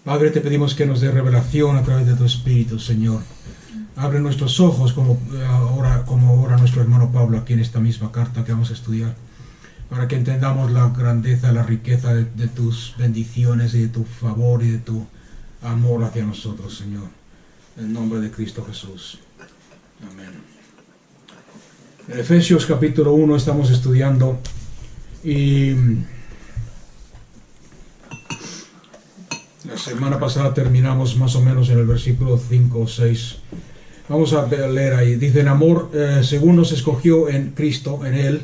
Padre, te pedimos que nos dé revelación a través de tu Espíritu, Señor. Abre nuestros ojos como ora nuestro hermano Pablo aquí en esta misma carta que vamos a estudiar, para que entendamos la grandeza, la riqueza de tus bendiciones y de tu favor y de tu amor hacia nosotros, Señor. En el nombre de Cristo Jesús. Amén. En Efesios capítulo 1 estamos estudiando y la semana pasada terminamos más o menos en el versículo 5 o 6. Vamos a leer ahí. Dice: en amor, según nos escogió en Cristo, en Él,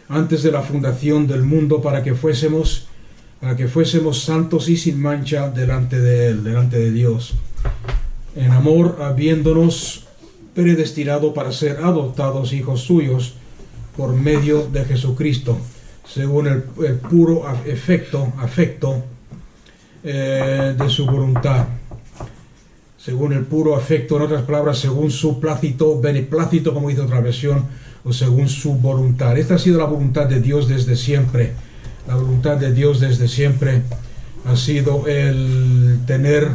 antes de la fundación del mundo, para que fuésemos santos y sin mancha delante de Él, delante de Dios. En amor, habiéndonos predestinado para ser adoptados hijos suyos por medio de Jesucristo, según el puro afecto de su voluntad. Según el puro afecto, en otras palabras, según su plácito, beneplácito, como dice otra versión, o según su voluntad. Esta ha sido la voluntad de Dios desde siempre. La voluntad de Dios desde siempre ha sido el tener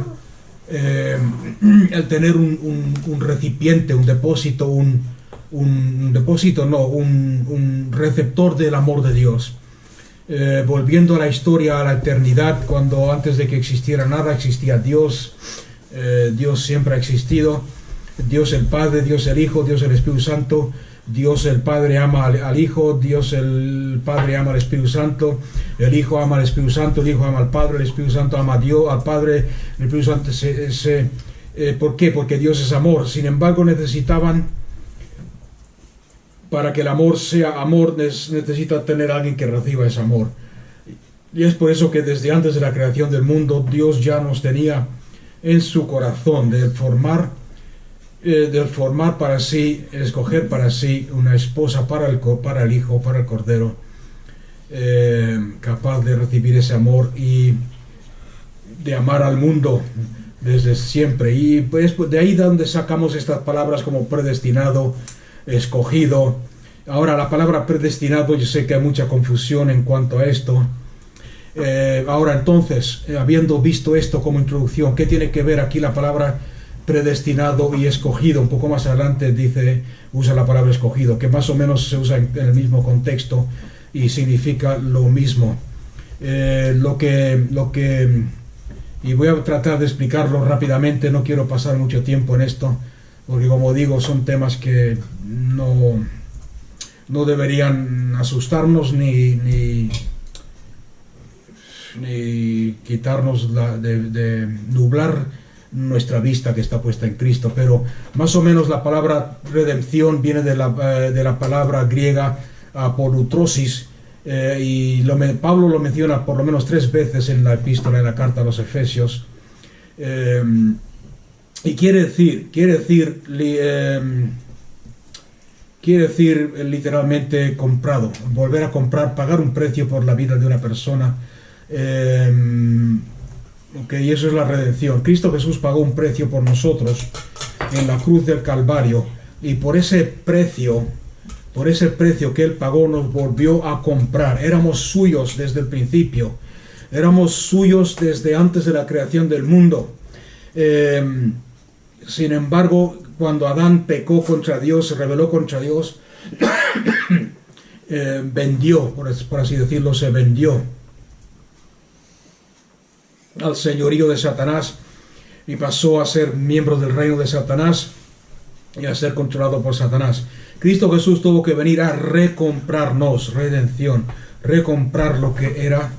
un recipiente, un depósito, un receptor del amor de Dios. Volviendo a la historia, a la eternidad, cuando antes de que existiera nada, existía Dios. Dios siempre ha existido. Dios el Padre, Dios el Hijo, Dios el Espíritu Santo. Dios el Padre ama al Hijo, Dios el Padre ama al Espíritu Santo, el Hijo ama al Espíritu Santo, el Hijo ama al Padre, el Espíritu Santo ama a Dios, al Padre, el Espíritu Santo ¿por qué? Porque Dios es amor. Sin embargo, para que el amor sea amor, necesita tener a alguien que reciba ese amor. Y es por eso que desde antes de la creación del mundo, Dios ya nos tenía en su corazón de formar para sí, escoger para sí una esposa para el Hijo, para el Cordero, capaz de recibir ese amor y de amar al mundo desde siempre. Y pues de ahí de donde sacamos estas palabras como predestinado, escogido. Ahora, la palabra predestinado, yo sé que hay mucha confusión en cuanto a esto. Ahora entonces, habiendo visto esto como introducción, ¿qué tiene que ver aquí la palabra predestinado y escogido? Un poco más adelante usa la palabra escogido, que más o menos se usa en el mismo contexto y significa lo mismo. Y voy a tratar de explicarlo rápidamente, no quiero pasar mucho tiempo en esto, porque como digo, son temas que no deberían asustarnos ni quitarnos de nublar nuestra vista que está puesta en Cristo. Pero más o menos la palabra redención viene de la palabra griega apolutrosis, y Pablo lo menciona por lo menos 3 veces en la epístola, en la carta a los Efesios, y quiere decir literalmente comprado, volver a comprar, pagar un precio por la vida de una persona. Y eso es la redención. Cristo Jesús pagó un precio por nosotros en la cruz del Calvario, y por ese precio que Él pagó, nos volvió a comprar. Éramos suyos desde el principio, éramos suyos desde antes de la creación del mundo. Sin embargo, cuando Adán pecó contra Dios, se rebeló contra Dios, vendió, por así decirlo, se vendió al señorío de Satanás y pasó a ser miembro del reino de Satanás y a ser controlado por Satanás. Cristo Jesús tuvo que venir a recomprarnos, redención, recomprar lo que era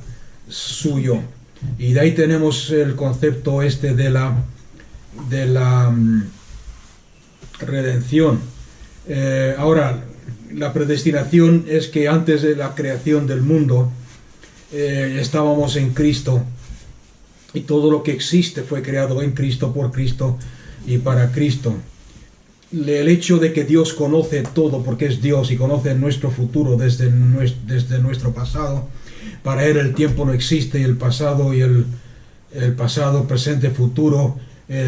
suyo. Y de ahí tenemos el concepto de la redención. Ahora, la predestinación es que antes de la creación del mundo estábamos en Cristo, y todo lo que existe fue creado en Cristo, por Cristo y para Cristo. El hecho de que Dios conoce todo, porque es Dios, y conoce nuestro futuro desde nuestro pasado. Para Él el tiempo no existe, y el pasado, presente, futuro.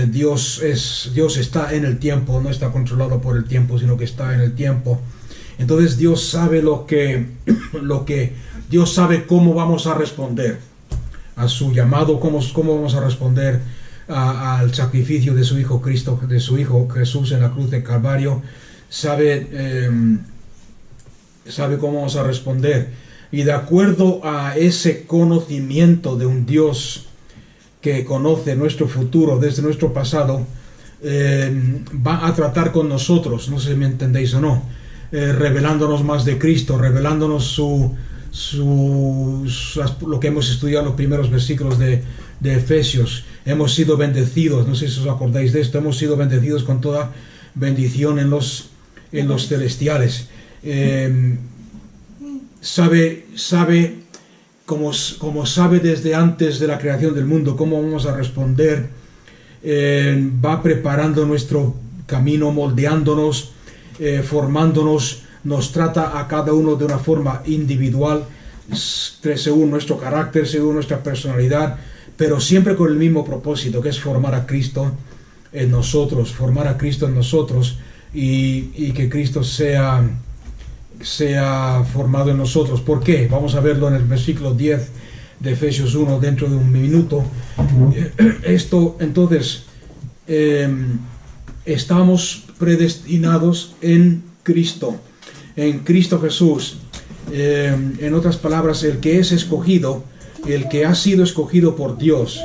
Dios está en el tiempo, no está controlado por el tiempo, sino que está en el tiempo. Entonces Dios sabe Dios sabe cómo vamos a responder a su llamado, cómo vamos a responder al sacrificio de su Hijo Cristo, de su Hijo Jesús en la cruz de Calvario. Sabe cómo vamos a responder. Y de acuerdo a ese conocimiento de un Dios que conoce nuestro futuro desde nuestro pasado, va a tratar con nosotros, no sé si me entendéis o no, revelándonos más de Cristo, revelándonos lo que hemos estudiado en los primeros versículos de Efesios. Hemos sido bendecidos, no sé si os acordáis de esto, hemos sido bendecidos con toda bendición en los celestiales. Sabe como sabe desde antes de la creación del mundo cómo vamos a responder. Va preparando nuestro camino, moldeándonos, formándonos, nos trata a cada uno de una forma individual, según nuestro carácter, según nuestra personalidad, pero siempre con el mismo propósito, que es formar a Cristo en nosotros, y que Cristo sea formado en nosotros. ¿Por qué? Vamos a verlo en el versículo 10 de Efesios 1 dentro de un minuto. Esto, entonces, estamos predestinados en Cristo Jesús. En otras palabras, el que es escogido, el que ha sido escogido por Dios,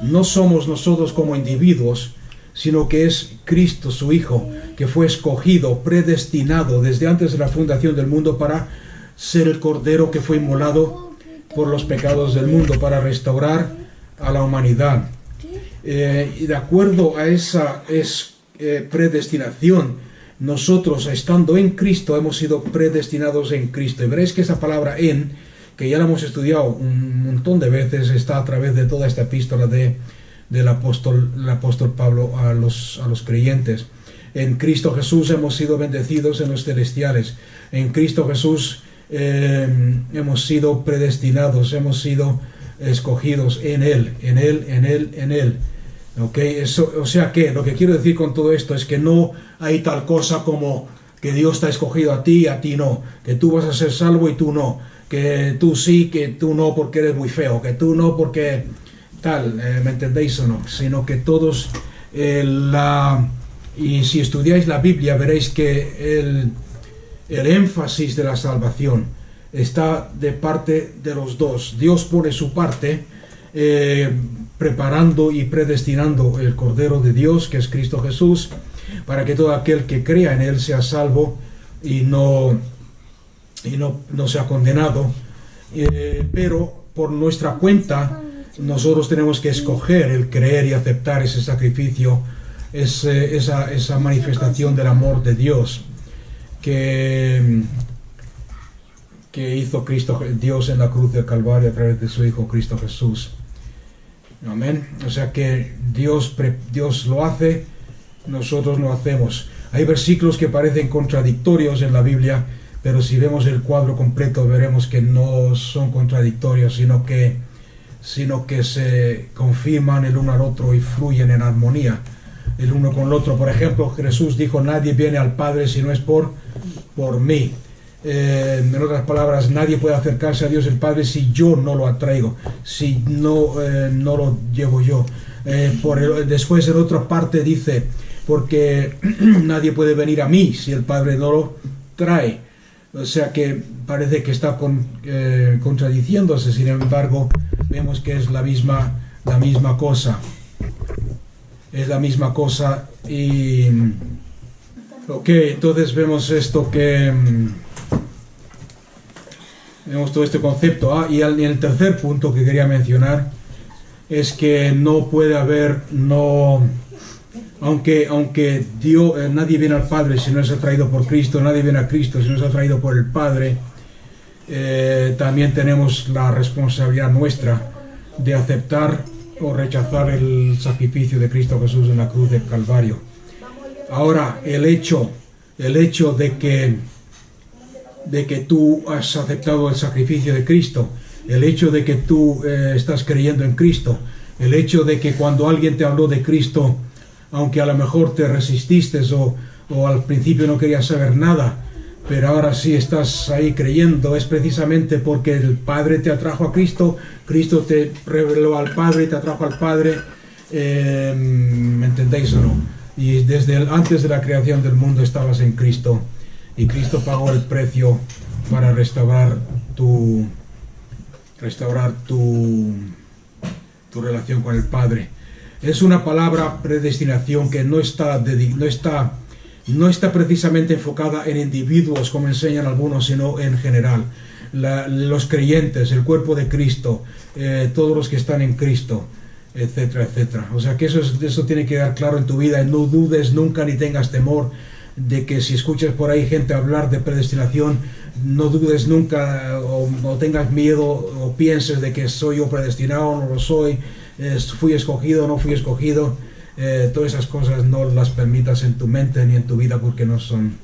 no somos nosotros como individuos, sino que es Cristo, su Hijo, que fue escogido, predestinado desde antes de la fundación del mundo para ser el Cordero que fue inmolado por los pecados del mundo, para restaurar a la humanidad. Y de acuerdo a esa predestinación, nosotros, estando en Cristo, hemos sido predestinados en Cristo. Y veréis que esa palabra "en", que ya la hemos estudiado un montón de veces, está a través de toda esta epístola del apóstol Pablo a los creyentes. En Cristo Jesús hemos sido bendecidos en los celestiales. En Cristo Jesús hemos sido predestinados, hemos sido escogidos en Él. Okay, o sea que lo que quiero decir con todo esto es que no hay tal cosa como que Dios te ha escogido a ti no, que tú vas a ser salvo y tú no, que tú sí, que tú no porque eres muy feo, que tú no porque tal, ¿me entendéis o no? Sino que todos, y si estudiáis la Biblia veréis que el énfasis de la salvación está de parte de los dos. Dios pone su parte, preparando y predestinando el Cordero de Dios, que es Cristo Jesús, para que todo aquel que crea en Él sea salvo y no sea condenado. Pero por nuestra cuenta, nosotros tenemos que escoger el creer y aceptar ese sacrificio, esa manifestación del amor de Dios que hizo Dios en la cruz del Calvario a través de su Hijo Cristo Jesús. Amén. O sea que Dios lo hace, nosotros lo hacemos. Hay versículos que parecen contradictorios en la Biblia, pero si vemos el cuadro completo veremos que no son contradictorios, sino que se confirman el uno al otro y fluyen en armonía el uno con el otro. Por ejemplo, Jesús dijo: nadie viene al Padre si no es por mí. En otras palabras, nadie puede acercarse a Dios el Padre si yo no lo atraigo, si no lo llevo yo. Después en otra parte dice: porque nadie puede venir a mí si el Padre no lo trae. O sea que parece que está contradiciéndose, sin embargo vemos que es la misma cosa. Es la misma cosa. Y ok, entonces vemos esto que vemos todo este concepto. Y el tercer punto que quería mencionar es que no puede haber, aunque Dios, nadie viene al Padre si no es atraído por Cristo, nadie viene a Cristo si no es atraído por el Padre. También tenemos la responsabilidad nuestra de aceptar o rechazar el sacrificio de Cristo Jesús en la cruz del Calvario. Ahora, el hecho de que tú has aceptado el sacrificio de Cristo, el hecho de que tú estás creyendo en Cristo, el hecho de que cuando alguien te habló de Cristo, aunque a lo mejor te resististe o al principio no querías saber nada, pero ahora sí estás ahí creyendo, es precisamente porque el Padre te atrajo a Cristo, Cristo te reveló al Padre y te atrajo al Padre. ¿Me entendéis o no? Y antes de la creación del mundo estabas en Cristo, y Cristo pagó el precio para restaurar tu relación con el Padre. Es una palabra predestinación que no está precisamente enfocada en individuos como enseñan algunos, sino en general. Los creyentes, el cuerpo de Cristo, todos los que están en Cristo, etcétera, etcétera. O sea que eso tiene que quedar claro en tu vida, y no dudes nunca ni tengas temor de que si escuchas por ahí gente hablar de predestinación, no dudes nunca o tengas miedo o pienses de que soy yo predestinado o no lo soy, fui escogido o no fui escogido. Todas esas cosas no las permitas en tu mente ni en tu vida, porque no son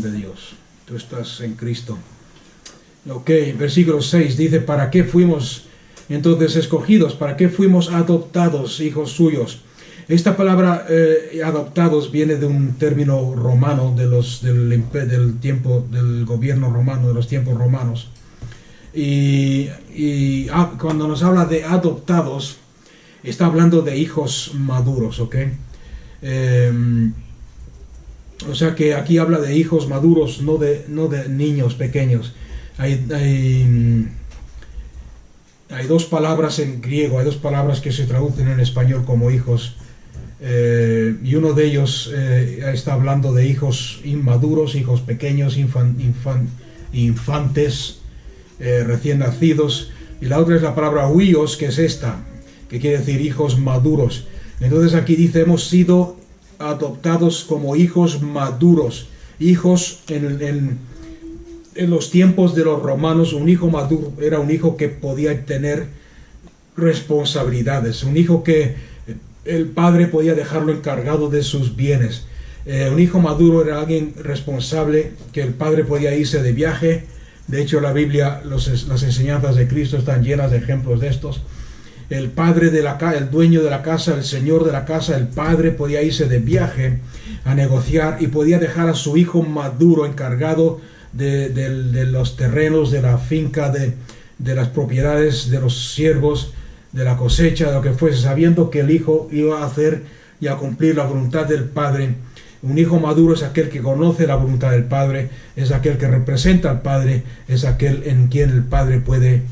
de Dios. Tú estás en Cristo. Ok, versículo 6 dice: ¿para qué fuimos entonces escogidos? ¿Para qué fuimos adoptados hijos suyos? Esta palabra adoptados viene de un término romano del gobierno romano, de los tiempos romanos. Y cuando nos habla de adoptados, está hablando de hijos maduros, ¿ok? O sea que aquí habla de hijos maduros, no de niños pequeños. Hay dos palabras en griego, hay dos palabras que se traducen en español como hijos. Y uno de ellos está hablando de hijos inmaduros, hijos pequeños, infantes, recién nacidos. Y la otra es la palabra huios, que es esta, que quiere decir hijos maduros. Entonces aquí dice: hemos sido adoptados como hijos maduros. Hijos en los tiempos de los romanos, un hijo maduro era un hijo que podía tener responsabilidades, un hijo que el padre podía dejarlo encargado de sus bienes. Un hijo maduro era alguien responsable, que el padre podía irse de viaje. De hecho, la Biblia, las enseñanzas de Cristo están llenas de ejemplos de estos. El padre el dueño de la casa, el señor de la casa, el padre podía irse de viaje a negociar y podía dejar a su hijo maduro encargado de los terrenos, de la finca, de las propiedades, de los siervos, de la cosecha, de lo que fuese, sabiendo que el hijo iba a hacer y a cumplir la voluntad del Padre. Un hijo maduro es aquel que conoce la voluntad del Padre, es aquel que representa al Padre, es aquel en quien el Padre puede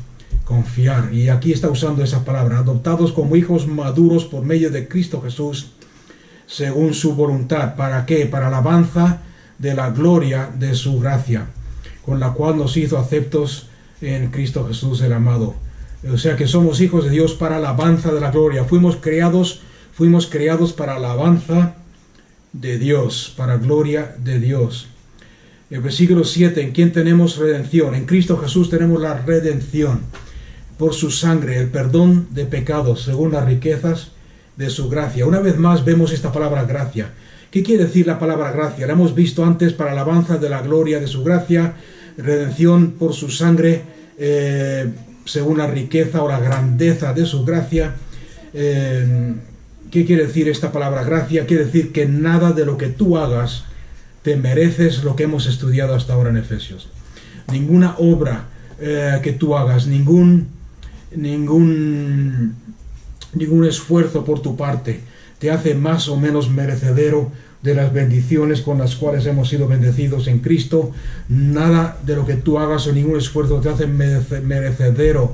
confiar. Y aquí está usando esa palabra: adoptados como hijos maduros por medio de Cristo Jesús, según su voluntad. ¿Para qué? Para alabanza de la gloria de su gracia, con la cual nos hizo aceptos en Cristo Jesús el amado. O sea que somos hijos de Dios para alabanza de la gloria. Fuimos creados para alabanza de Dios, para gloria de Dios. El versículo 7: en quien tenemos redención. En Cristo Jesús tenemos la redención por su sangre, el perdón de pecados, según las riquezas de su gracia. Una vez más vemos esta palabra gracia. ¿Qué quiere decir la palabra gracia? La hemos visto antes: para alabanza de la gloria de su gracia, redención por su sangre, según la riqueza o la grandeza de su gracia. ¿Qué quiere decir esta palabra gracia? Quiere decir que nada de lo que tú hagas te mereces lo que hemos estudiado hasta ahora en Efesios. Ninguna obra que tú hagas, ningún esfuerzo por tu parte te hace más o menos merecedero de las bendiciones con las cuales hemos sido bendecidos en Cristo. Nada de lo que tú hagas o ningún esfuerzo te hace merecedero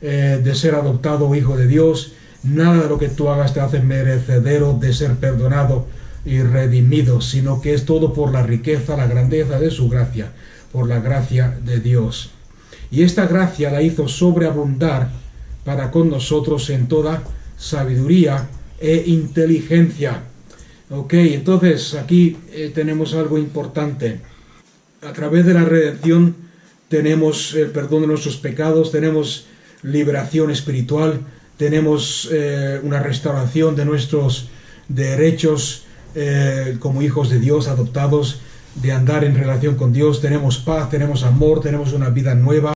de ser adoptado hijo de Dios. Nada de lo que tú hagas te hace merecedero de ser perdonado y redimido, sino que es todo por la riqueza, la grandeza de su gracia, por la gracia de Dios. Y esta gracia la hizo sobreabundar para con nosotros en toda sabiduría e inteligencia. Ok, entonces aquí tenemos algo importante. A través de la redención tenemos el perdón de nuestros pecados, tenemos liberación espiritual, tenemos una restauración de nuestros derechos como hijos de Dios, adoptados, de andar en relación con Dios. Tenemos paz, tenemos amor, tenemos una vida nueva,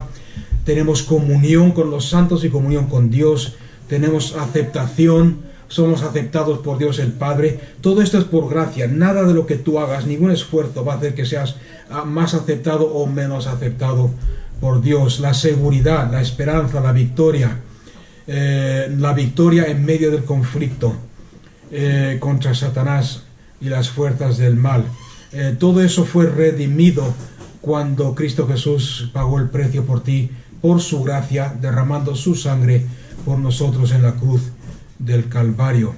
tenemos comunión con los santos y comunión con Dios, tenemos aceptación somos aceptados por Dios el Padre. Todo esto es por gracia. Nada de lo que tú hagas, ningún esfuerzo va a hacer que seas más aceptado o menos aceptado por Dios. La seguridad, la esperanza, la victoria en medio del conflicto contra Satanás y las fuerzas del mal. Todo eso fue redimido cuando Cristo Jesús pagó el precio por ti, por su gracia, derramando su sangre por nosotros en la cruz del Calvario.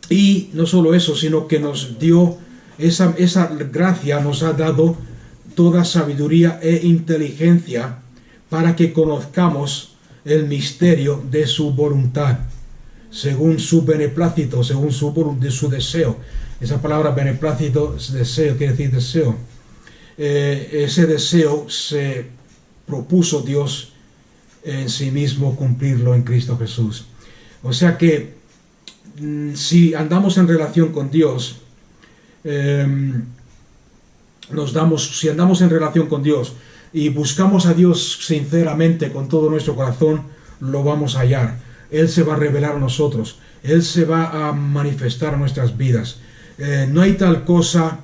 Y no solo eso, sino que nos dio esa gracia, nos ha dado toda sabiduría e inteligencia para que conozcamos el misterio de su voluntad, según su beneplácito, según su deseo. Esa palabra beneplácito, deseo, quiere decir deseo. Ese deseo se propuso Dios en sí mismo cumplirlo en Cristo Jesús. O sea que si andamos en relación con Dios, si andamos en relación con Dios y buscamos a Dios sinceramente con todo nuestro corazón, lo vamos a hallar. Él se va a revelar a nosotros, Él se va a manifestar a nuestras vidas. No hay tal cosa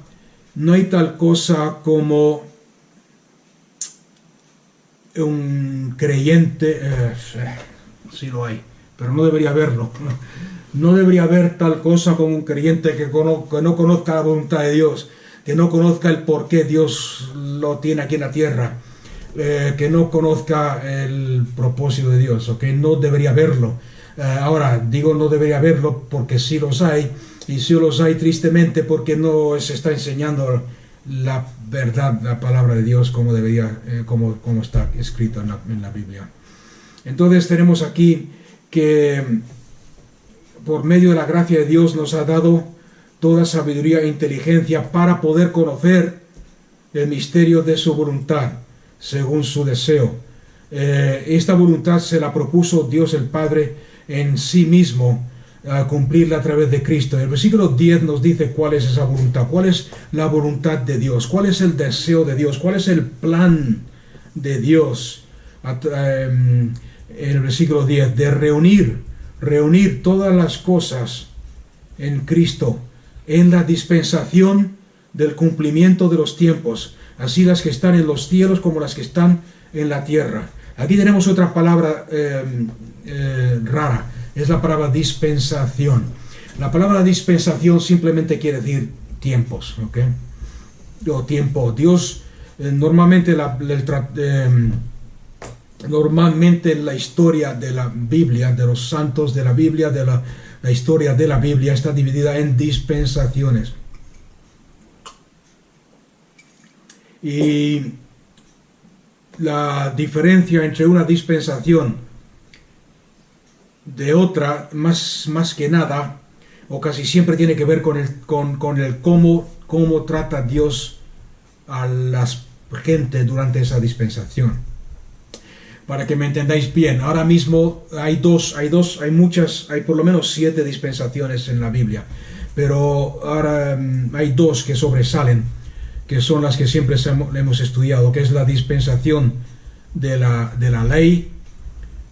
como un creyente, sí lo hay, pero no debería haberlo. No debería haber tal cosa como un creyente que no conozca la voluntad de Dios, que no conozca el por qué Dios lo tiene aquí en la tierra, que no conozca el propósito de Dios, o que no debería haberlo. Ahora, digo no debería haberlo porque sí los hay, y sí los hay tristemente porque no se está enseñando la verdad, la palabra de Dios como debería, como está escrito en la Biblia. Entonces tenemos aquí que por medio de la gracia de Dios nos ha dado toda sabiduría e inteligencia para poder conocer el misterio de su voluntad, según su deseo. Esta voluntad se la propuso Dios el Padre en sí mismo, a cumplirla a través de Cristo. El versículo 10 nos dice cuál es esa voluntad, cuál es la voluntad de Dios, cuál es el deseo de Dios, cuál es el plan de Dios. En el versículo 10, de reunir todas las cosas en Cristo, en la dispensación del cumplimiento de los tiempos, así las que están en los cielos como las que están en la tierra. Aquí tenemos otra palabra rara, es la palabra dispensación. La palabra dispensación simplemente quiere decir tiempos, ¿ok? O tiempo. Dios, normalmente la historia de la Biblia, de los santos de la Biblia, la historia de la Biblia está dividida en dispensaciones. Y la diferencia entre una dispensación de otra, más que nada, o casi siempre tiene que ver con el cómo trata Dios a la gente durante esa dispensación. Para que me entendáis bien, ahora mismo hay por lo menos 7 dispensaciones en la Biblia, pero ahora hay 2 que sobresalen, que son las que siempre hemos estudiado, que es la dispensación de la ley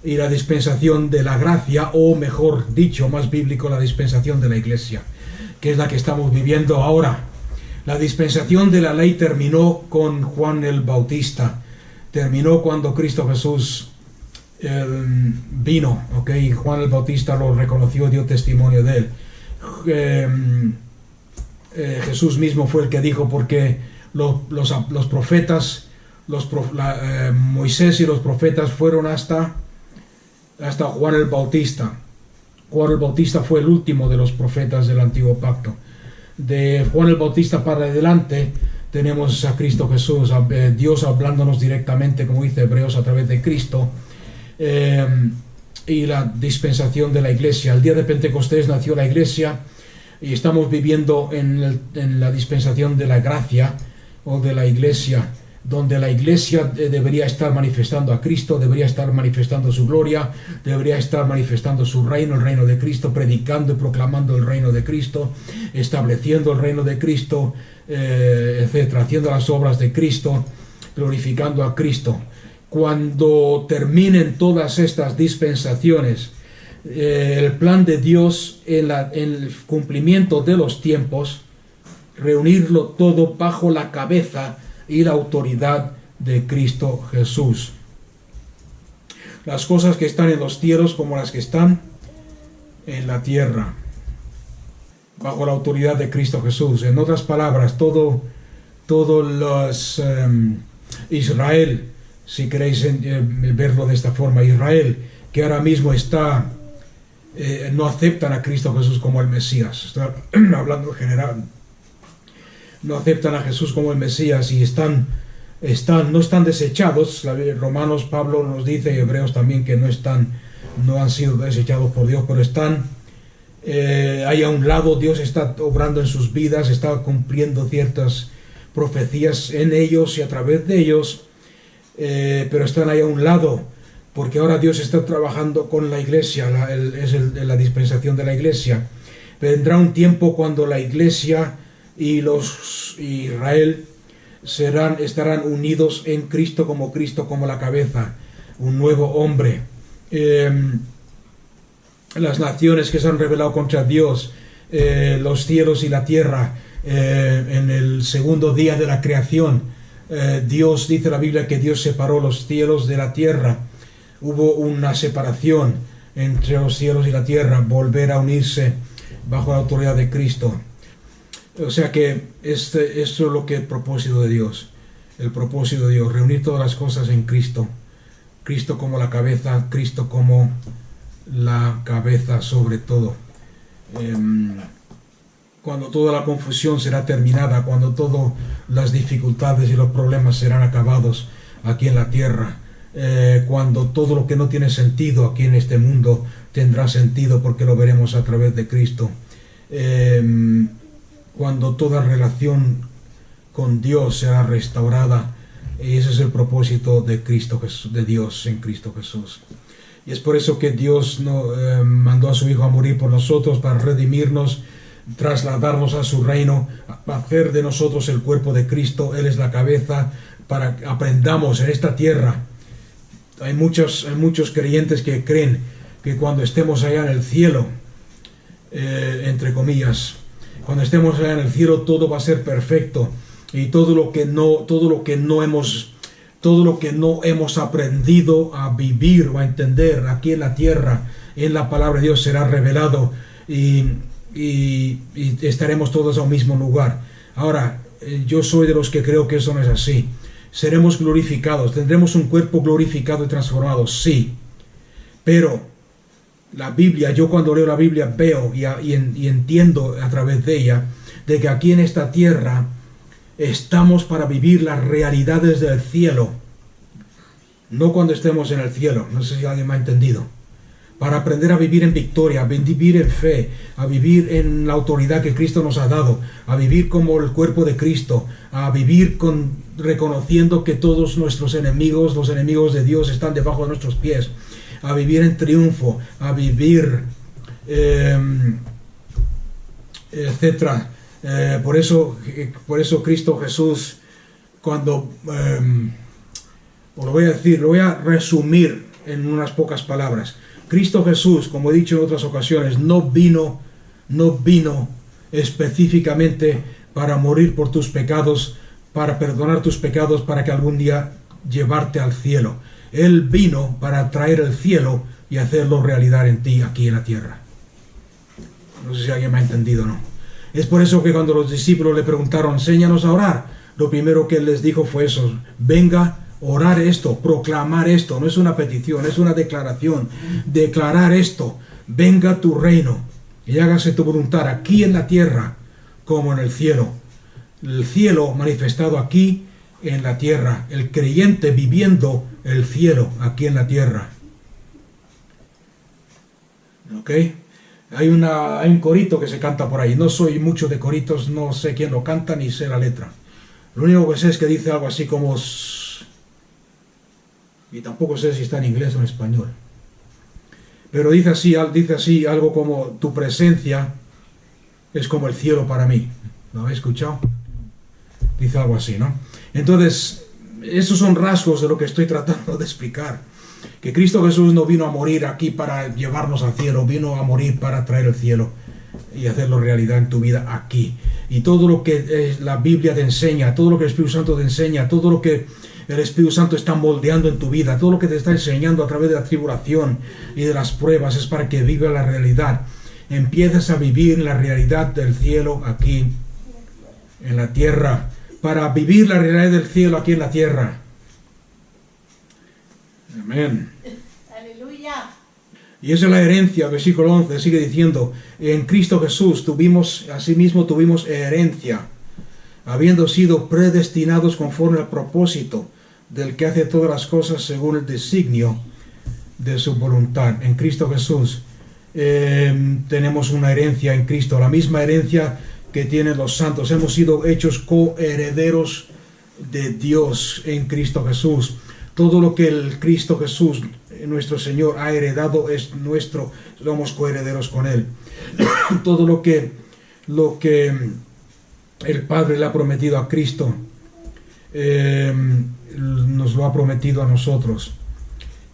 y la dispensación de la gracia, o mejor dicho, más bíblico, la dispensación de la iglesia, que es la que estamos viviendo ahora. La dispensación de la ley terminó con Juan el Bautista, terminó cuando Cristo Jesús vino, ¿ok? Juan el Bautista lo reconoció, dio testimonio de él. Jesús mismo fue el que dijo, porque los profetas, Moisés y los profetas fueron hasta Juan el Bautista. Juan el Bautista fue el último de los profetas del Antiguo Pacto. De Juan el Bautista para adelante tenemos a Cristo Jesús, Dios hablándonos directamente, como dice Hebreos, a través de Cristo, y la dispensación de la iglesia. El día de Pentecostés nació la iglesia, y estamos viviendo en la dispensación de la gracia, o de la iglesia, donde la iglesia debería estar manifestando a Cristo, debería estar manifestando su gloria, debería estar manifestando su reino, el reino de Cristo, predicando y proclamando el reino de Cristo, estableciendo el reino de Cristo, etcétera, haciendo las obras de Cristo, glorificando a Cristo. Cuando terminen todas estas dispensaciones, el plan de Dios en el cumplimiento de los tiempos, reunirlo todo bajo la cabeza y la autoridad de Cristo Jesús. Las cosas que están en los cielos como las que están en la tierra, bajo la autoridad de Cristo Jesús. En otras palabras, todo los Israel, si queréis verlo de esta forma, Israel, que ahora mismo está, no aceptan a Cristo Jesús como el Mesías, estoy hablando en general, no aceptan a Jesús como el Mesías y no están desechados. Romanos, Pablo nos dice, y Hebreos también, que no han sido desechados por Dios, pero están ahí a un lado. Dios está obrando en sus vidas, está cumpliendo ciertas profecías en ellos y a través de ellos, pero están ahí a un lado, porque ahora Dios está trabajando con la iglesia, la dispensación de la iglesia. Vendrá un tiempo cuando la iglesia y los Israel estarán unidos en Cristo como la cabeza, un nuevo hombre. Las naciones que se han rebelado contra Dios, los cielos y la tierra, en el segundo día de la creación, Dios, dice la Biblia, que Dios separó los cielos de la tierra. Hubo una separación entre los cielos y la tierra, volver a unirse bajo la autoridad de Cristo. O sea que esto es lo que es el propósito de Dios. El propósito de Dios, reunir todas las cosas en Cristo. Cristo como la cabeza, Cristo como la cabeza sobre todo. Cuando toda la confusión será terminada, cuando todas las dificultades y los problemas serán acabados aquí en la tierra, cuando todo lo que no tiene sentido aquí en este mundo tendrá sentido porque lo veremos a través de Cristo. Cuando toda relación con Dios será restaurada, y ese es el propósito de Cristo, de Dios en Cristo Jesús. Y es por eso que Dios mandó a su Hijo a morir por nosotros, para redimirnos, trasladarnos a su reino, hacer de nosotros el cuerpo de Cristo. Él es la cabeza, para que aprendamos en esta tierra. Hay muchos creyentes que creen que cuando estemos allá en el cielo, entre comillas, cuando estemos allá en el cielo todo va a ser perfecto, y todo lo que no hemos aprendido a vivir o a entender aquí en la tierra, en la palabra de Dios, será revelado, y estaremos todos a un mismo lugar. Ahora, yo soy de los que creo que eso no es así. Seremos glorificados, tendremos un cuerpo glorificado y transformado, sí, pero la Biblia, yo cuando leo la Biblia veo y entiendo a través de ella, de que aquí en esta tierra estamos para vivir las realidades del cielo, no cuando estemos en el cielo. No sé si alguien me ha entendido. Para aprender a vivir en victoria, a vivir en fe, a vivir en la autoridad que Cristo nos ha dado, a vivir como el cuerpo de Cristo, a vivir reconociendo que todos nuestros enemigos, los enemigos de Dios, están debajo de nuestros pies, a vivir en triunfo, a vivir, etcétera. Por eso Cristo Jesús, cuando, lo voy a resumir en unas pocas palabras. Cristo Jesús, como he dicho en otras ocasiones, no vino específicamente para morir por tus pecados, para perdonar tus pecados, para que algún día llevarte al cielo. Él vino para traer el cielo y hacerlo realidad en ti, aquí en la tierra. No sé si alguien me ha entendido o no. Es por eso que cuando los discípulos le preguntaron, enséñanos a orar, lo primero que él les dijo fue eso: venga, orar esto, proclamar esto. No es una petición, es una declaración. Declarar esto: venga tu reino y hágase tu voluntad aquí en la tierra como en el cielo. El cielo manifestado aquí en la tierra, el creyente viviendo el cielo aquí en la tierra. ¿Ok? Hay un corito que se canta por ahí. No soy mucho de coritos, no sé quién lo canta ni sé la letra. Lo único que sé es que dice algo así como... y tampoco sé si está en inglés o en español. Pero dice así algo como: tu presencia es como el cielo para mí. ¿Lo habéis escuchado? Dice algo así, ¿no? Entonces, esos son rasgos de lo que estoy tratando de explicar. que Cristo Jesús no vino a morir aquí para llevarnos al cielo, vino a morir para traer el cielo y hacerlo realidad en tu vida aquí. Y todo lo que la Biblia te enseña, todo lo que el Espíritu Santo te enseña, todo lo que el Espíritu Santo está moldeando en tu vida, todo lo que te está enseñando a través de la tribulación y de las pruebas es para que viva la realidad. Empieces a vivir la realidad del cielo aquí en la tierra, para vivir la realidad del cielo aquí en la tierra. Amén. Aleluya. Y esa es la herencia, versículo 11, sigue diciendo, en Cristo Jesús asimismo tuvimos herencia, habiendo sido predestinados conforme al propósito del que hace todas las cosas según el designio de su voluntad. En Cristo Jesús tenemos una herencia en Cristo, la misma herencia que tienen los santos. Hemos sido hechos coherederos de Dios en Cristo Jesús. Todo lo que el Cristo Jesús, nuestro Señor, ha heredado es nuestro, somos coherederos con Él. Todo lo que el Padre le ha prometido a Cristo, nos lo ha prometido a nosotros.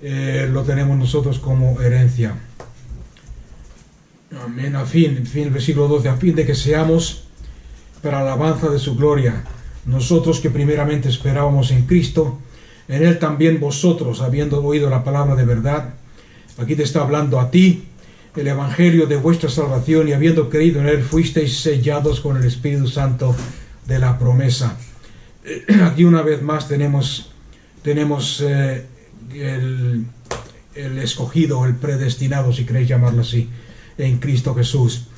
Lo tenemos nosotros como herencia. Amén. El versículo 12, a fin de que seamos para la alabanza de su gloria. Nosotros que primeramente esperábamos en Cristo, en Él también vosotros, habiendo oído la palabra de verdad. Aquí te está hablando a ti, el evangelio de vuestra salvación, y habiendo creído en Él, fuisteis sellados con el Espíritu Santo de la promesa. Aquí una vez más tenemos el escogido, el predestinado, si queréis llamarlo así, en Cristo Jesús.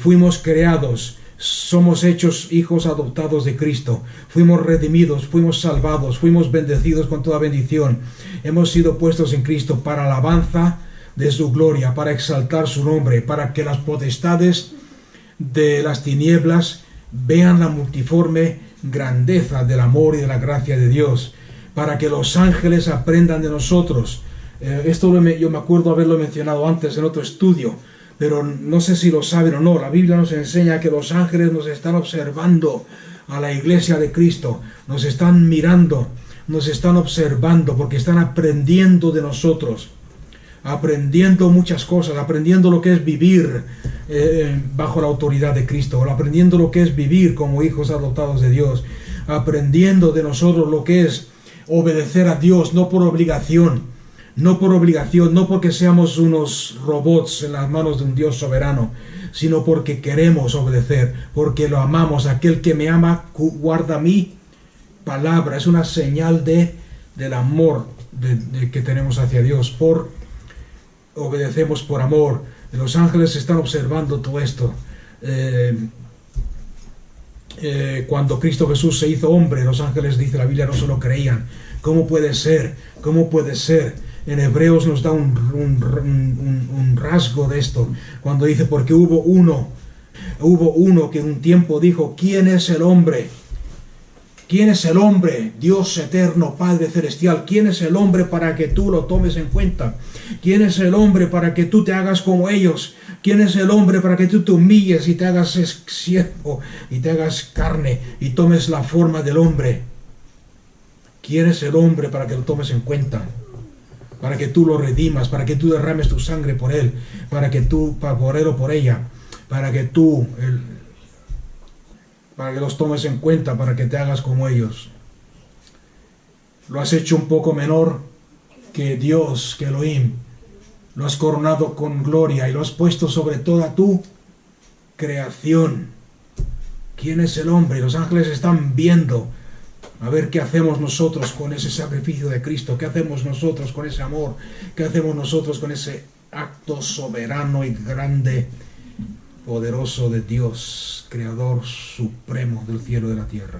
Fuimos creados, somos hechos hijos adoptados de Cristo, fuimos redimidos, fuimos salvados, fuimos bendecidos con toda bendición. Hemos sido puestos en Cristo para alabanza de su gloria, para exaltar su nombre, para que las potestades de las tinieblas vean la multiforme grandeza del amor y de la gracia de Dios, para que los ángeles aprendan de nosotros. Esto yo me acuerdo haberlo mencionado antes en otro estudio, pero no sé si lo saben o no. La Biblia nos enseña que los ángeles nos están observando a la iglesia de Cristo, nos están mirando, nos están observando, porque están aprendiendo de nosotros, aprendiendo muchas cosas, aprendiendo lo que es vivir bajo la autoridad de Cristo, aprendiendo lo que es vivir como hijos adoptados de Dios, aprendiendo de nosotros lo que es obedecer a Dios, no por obligación, no porque seamos unos robots en las manos de un Dios soberano, sino porque queremos obedecer, porque lo amamos. Aquel que me ama guarda mi palabra. Es una señal del amor que tenemos hacia Dios. Obedecemos por amor. Los ángeles están observando todo esto. Cuando Cristo Jesús se hizo hombre, los ángeles, dice la Biblia, no se lo creían. ¿Cómo puede ser? ¿Cómo puede ser? En Hebreos nos da un rasgo de esto, cuando dice, porque hubo uno que en un tiempo dijo, ¿quién es el hombre? ¿Quién es el hombre? Dios eterno, Padre celestial. ¿Quién es el hombre para que tú lo tomes en cuenta? ¿Quién es el hombre para que tú te hagas como ellos? ¿Quién es el hombre para que tú te humilles y te hagas siervo y te hagas carne y tomes la forma del hombre? ¿Quién es el hombre para que lo tomes en cuenta? Para que tú lo redimas, para que tú derrames tu sangre por él, por él o por ella, para que los tomes en cuenta, para que te hagas como ellos. Lo has hecho un poco menor que Dios, que Elohim. Lo has coronado con gloria y lo has puesto sobre toda tu creación. ¿Quién es el hombre? Los ángeles están viendo a ver qué hacemos nosotros con ese sacrificio de Cristo, qué hacemos nosotros con ese amor, qué hacemos nosotros con ese acto soberano y grande, poderoso de Dios, creador supremo del cielo y de la tierra.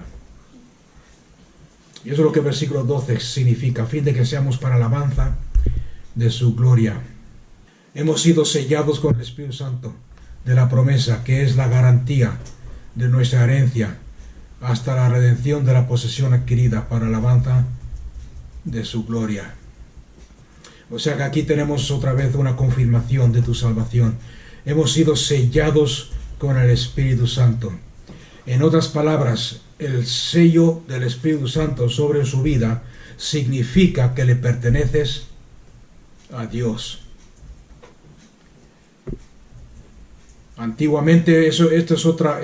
Y eso es lo que el versículo 12 significa, a fin de que seamos para alabanza de su gloria. Hemos sido sellados con el Espíritu Santo de la promesa, que es la garantía de nuestra herencia, hasta la redención de la posesión adquirida para alabanza de su gloria. O sea que aquí tenemos otra vez una confirmación de tu salvación. Hemos sido sellados con el Espíritu Santo. En otras palabras, el sello del Espíritu Santo sobre su vida significa que le perteneces a Dios. Antiguamente, este es otro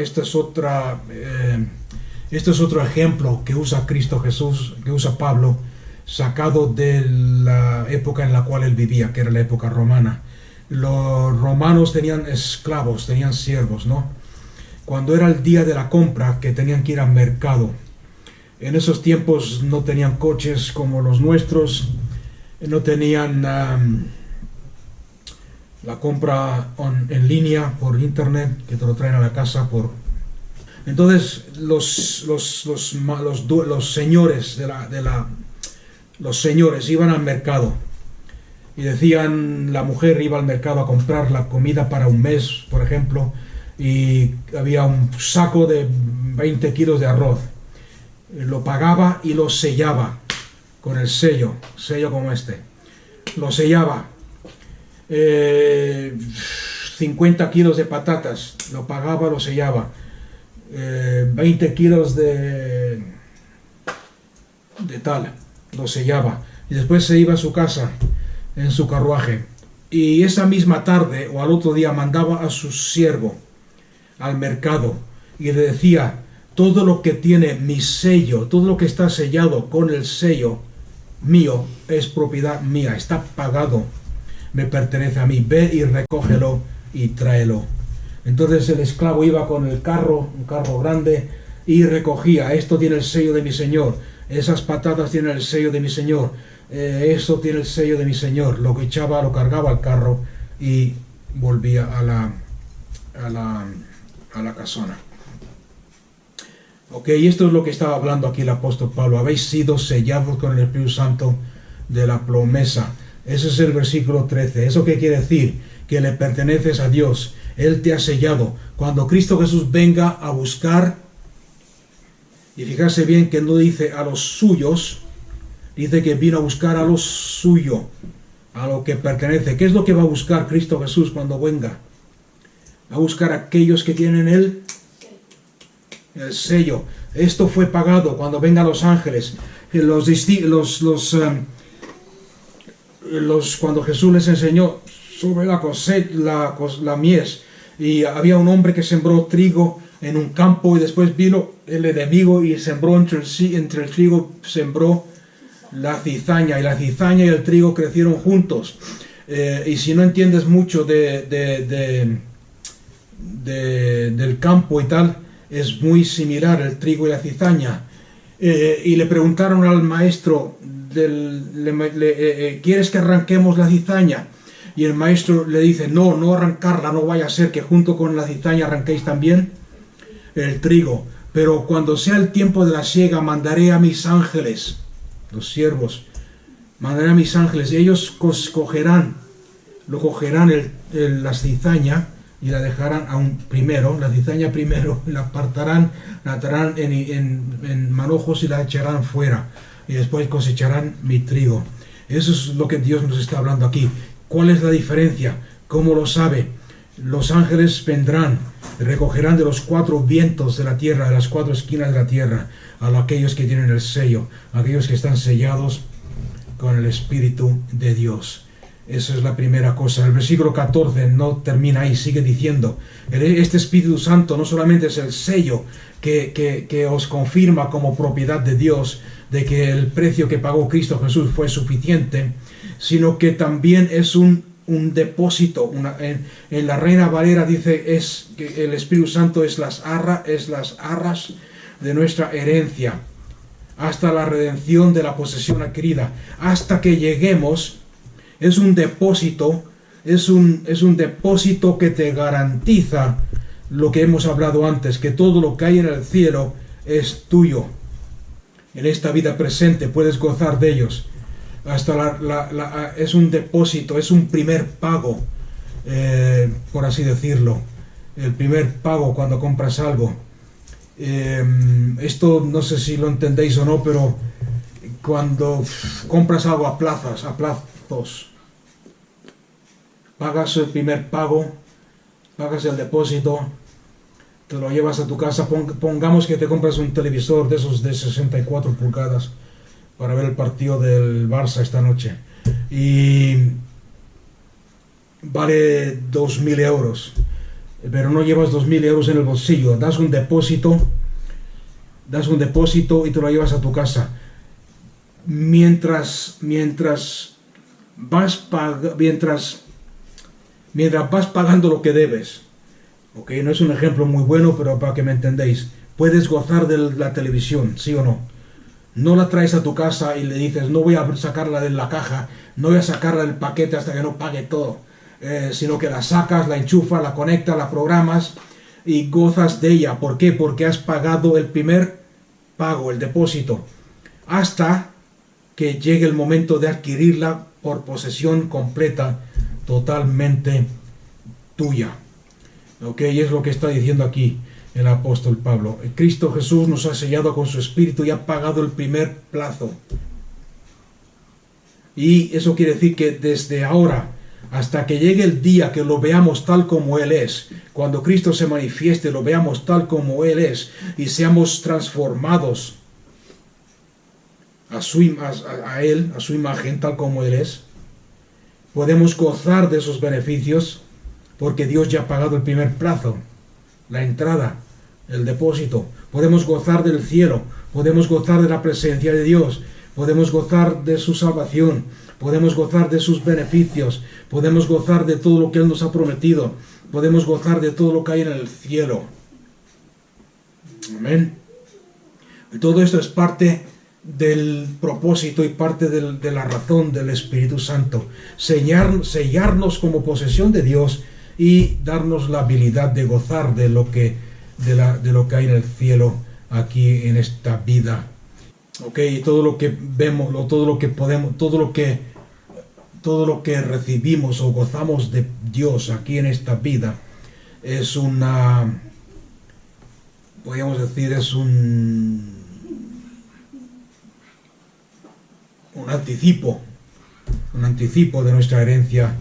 ejemplo que usa Cristo Jesús, que usa Pablo, sacado de la época en la cual él vivía, que era la época romana. Los romanos tenían esclavos, tenían siervos, ¿no? Cuando era el día de la compra, que tenían que ir al mercado. En esos tiempos no tenían coches como los nuestros, no tenían la compra en línea por internet, que te lo traen a la casa por... Entonces los señores los señores iban al mercado y decían, la mujer iba al mercado a comprar la comida para un mes, por ejemplo, y había un saco de 20 kilos de arroz. Lo pagaba y lo sellaba con el sello como este. Lo sellaba. 50 kilos de patatas, lo pagaba, lo sellaba. 20 kilos de tal, lo sellaba. Y después se iba a su casa en su carruaje. Y esa misma tarde o al otro día mandaba a su siervo al mercado y le decía, todo lo que tiene mi sello, todo lo que está sellado con el sello mío es propiedad mía, está pagado, me pertenece a mí, ve y recógelo y tráelo. Entonces el esclavo iba con el carro, un carro grande, y recogía, esto tiene el sello de mi señor, esas patatas tienen el sello de mi señor, esto tiene el sello de mi señor, lo echaba, lo cargaba al carro y volvía a la casona. Ok, y esto es lo que estaba hablando aquí el apóstol Pablo. Habéis sido sellados con el Espíritu Santo de la promesa. Ese es el versículo 13. ¿Eso qué quiere decir? Que le perteneces a Dios. Él te ha sellado. Cuando Cristo Jesús venga a buscar, y fijarse bien que no dice a los suyos, dice que vino a buscar a los suyos, a lo que pertenece. ¿Qué es lo que va a buscar Cristo Jesús cuando venga? Va a buscar a aquellos que tienen el sello. Esto fue pagado cuando vengan los ángeles. Cuando Jesús les enseñó sobre la mies, y había un hombre que sembró trigo en un campo y después vino el enemigo y sembró entre el trigo, sembró la cizaña, y la cizaña y el trigo crecieron juntos. Y si no entiendes mucho del campo y tal, es muy similar el trigo y la cizaña. Y le preguntaron al maestro, ¿quieres que arranquemos la cizaña? Y el maestro le dice, no arrancarla, no vaya a ser que junto con la cizaña arranquéis también el trigo. Pero cuando sea el tiempo de la siega, mandaré a mis ángeles, los siervos, mandaré a mis ángeles, y ellos cogerán la cizaña y la dejarán la cizaña primero, la apartarán, la atarán en manojos y la echarán fuera, y después cosecharán mi trigo. Eso es lo que Dios nos está hablando aquí. ¿Cuál es la diferencia? ¿Cómo lo sabe? Los ángeles vendrán, recogerán de los 4 vientos de la tierra, de las 4 esquinas de la tierra, a aquellos que tienen el sello, a aquellos que están sellados con el Espíritu de Dios. Esa es la primera cosa. El versículo 14 no termina ahí, sigue diciendo, este Espíritu Santo no solamente es el sello que os confirma como propiedad de Dios, de que el precio que pagó Cristo Jesús fue suficiente, sino que también es un depósito. En la Reina Valera dice que el Espíritu Santo es las arras de nuestra herencia, hasta la redención de la posesión adquirida, hasta que lleguemos. Es un depósito, es un depósito que te garantiza lo que hemos hablado antes, que todo lo que hay en el cielo es tuyo. En esta vida presente puedes gozar de ellos. Es un depósito, es un primer pago, por así decirlo. El primer pago cuando compras algo. Esto no sé si lo entendéis o no, pero cuando compras algo a plazos, pagas el primer pago, pagas el depósito, te lo llevas a tu casa. Pongamos que te compras un televisor de esos de 64 pulgadas para ver el partido del Barça esta noche, y vale 2.000 euros, pero no llevas 2.000 euros en el bolsillo, das un depósito y te lo llevas a tu casa. Mientras vas pagando lo que debes, ¿ok? No es un ejemplo muy bueno, pero para que me entendéis, puedes gozar de la televisión, ¿sí o no? No la traes a tu casa y le dices, no voy a sacarla de la caja, no voy a sacarla del paquete hasta que no pague todo, sino que la sacas, la enchufas, la conectas, la programas y gozas de ella. ¿Por qué? Porque has pagado el primer pago, el depósito, hasta que llegue el momento de adquirirla por posesión completa, totalmente tuya. ¿Ok? Y es lo que está diciendo aquí el apóstol Pablo. Cristo Jesús nos ha sellado con su Espíritu y ha pagado el primer plazo. Y eso quiere decir que desde ahora hasta que llegue el día que lo veamos tal como Él es, cuando Cristo se manifieste, lo veamos tal como Él es y seamos transformados a Él, a su imagen, tal como Él es, podemos gozar de esos beneficios porque Dios ya ha pagado el primer plazo, la entrada, el depósito. Podemos gozar del cielo, podemos gozar de la presencia de Dios, podemos gozar de su salvación, podemos gozar de sus beneficios, podemos gozar de todo lo que Él nos ha prometido, podemos gozar de todo lo que hay en el cielo. Amén. Y todo esto es parte del propósito y parte de la razón del Espíritu Santo. Sellarnos como posesión de Dios y darnos la habilidad de gozar de lo que hay en el cielo aquí en esta vida. Ok, y todo lo que vemos, todo lo que podemos, todo lo que recibimos o gozamos de Dios aquí en esta vida es podríamos decir, es un anticipo de nuestra herencia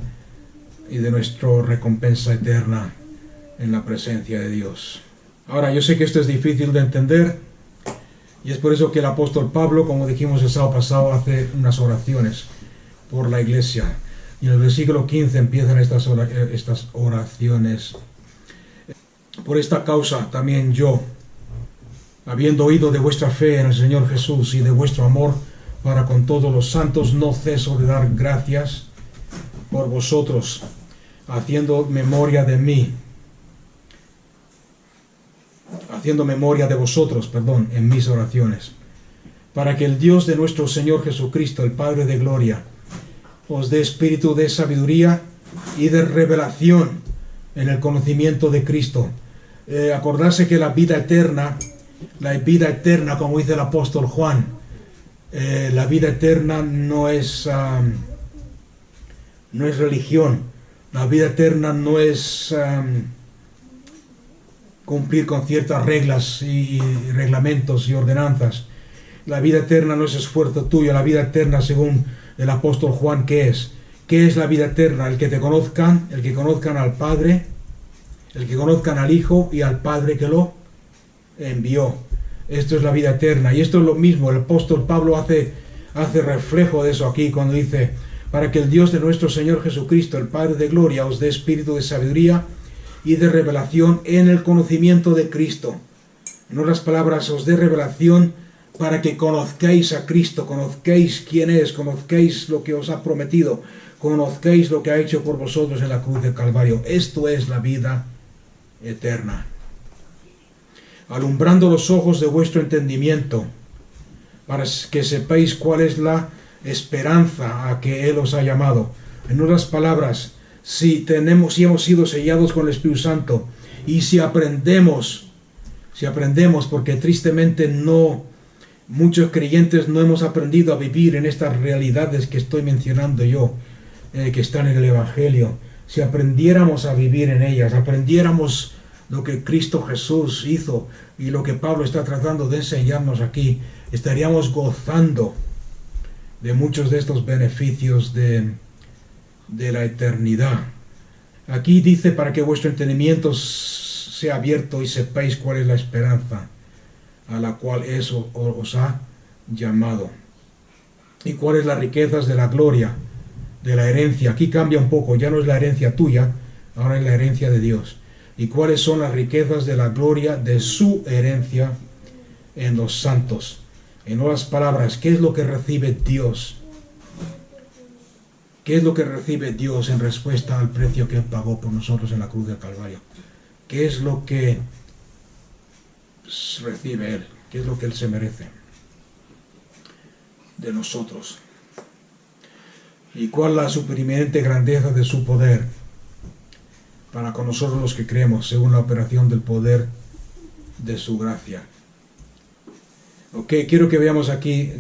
y de nuestra recompensa eterna en la presencia de Dios. Ahora, yo sé que esto es difícil de entender y es por eso que el apóstol Pablo, como dijimos el sábado pasado, hace unas oraciones por la iglesia. Y en el versículo 15 empiezan estas oraciones. Por esta causa también yo, habiendo oído de vuestra fe en el Señor Jesús y de vuestro amor para con todos los santos, no ceso de dar gracias por vosotros, haciendo memoria de vosotros, en mis oraciones, para que el Dios de nuestro Señor Jesucristo, el Padre de gloria, os dé espíritu de sabiduría y de revelación en el conocimiento de Cristo. Acordarse que la vida eterna, como dice el apóstol Juan, la vida eterna no es religión. La vida eterna no es cumplir con ciertas reglas y reglamentos y ordenanzas. La vida eterna no es esfuerzo tuyo. La vida eterna, según el apóstol Juan, ¿qué es? ¿Qué es la vida eterna? El que conozcan al Padre, el que conozcan al Hijo y al Padre que lo envió. Esto es la vida eterna. Y esto es lo mismo. El apóstol Pablo hace reflejo de eso aquí cuando dice, para que el Dios de nuestro Señor Jesucristo, el Padre de gloria, os dé espíritu de sabiduría y de revelación en el conocimiento de Cristo. En otras palabras, os dé revelación para que conozcáis a Cristo, conozcáis quién es, conozcáis lo que os ha prometido, conozcáis lo que ha hecho por vosotros en la cruz del Calvario. Esto es la vida eterna. Alumbrando los ojos de vuestro entendimiento, para que sepáis cuál es la esperanza a que Él os ha llamado. En otras palabras, si hemos sido sellados con el Espíritu Santo y si aprendemos, porque tristemente muchos creyentes no hemos aprendido a vivir en estas realidades que estoy mencionando yo, que están en el Evangelio. Si aprendiéramos a vivir en ellas, aprendiéramos lo que Cristo Jesús hizo y lo que Pablo está tratando de enseñarnos aquí, estaríamos gozando de muchos de estos beneficios de la eternidad. Aquí dice, para que vuestro entendimiento sea abierto y sepáis cuál es la esperanza a la cual eso os ha llamado, y cuáles las riquezas de la gloria de la herencia. Aquí cambia un poco, ya no es la herencia tuya, ahora es la herencia de Dios. ¿Y cuáles son las riquezas de la gloria de su herencia en los santos? En otras palabras, ¿qué es lo que recibe Dios? ¿Qué es lo que recibe Dios en respuesta al precio que Él pagó por nosotros en la cruz del Calvario? ¿Qué es lo que recibe Él? ¿Qué es lo que Él se merece de nosotros? ¿Y cuál la supereminente grandeza de su poder para con nosotros los que creemos, según la operación del poder de su gracia? Ok, quiero que veamos aquí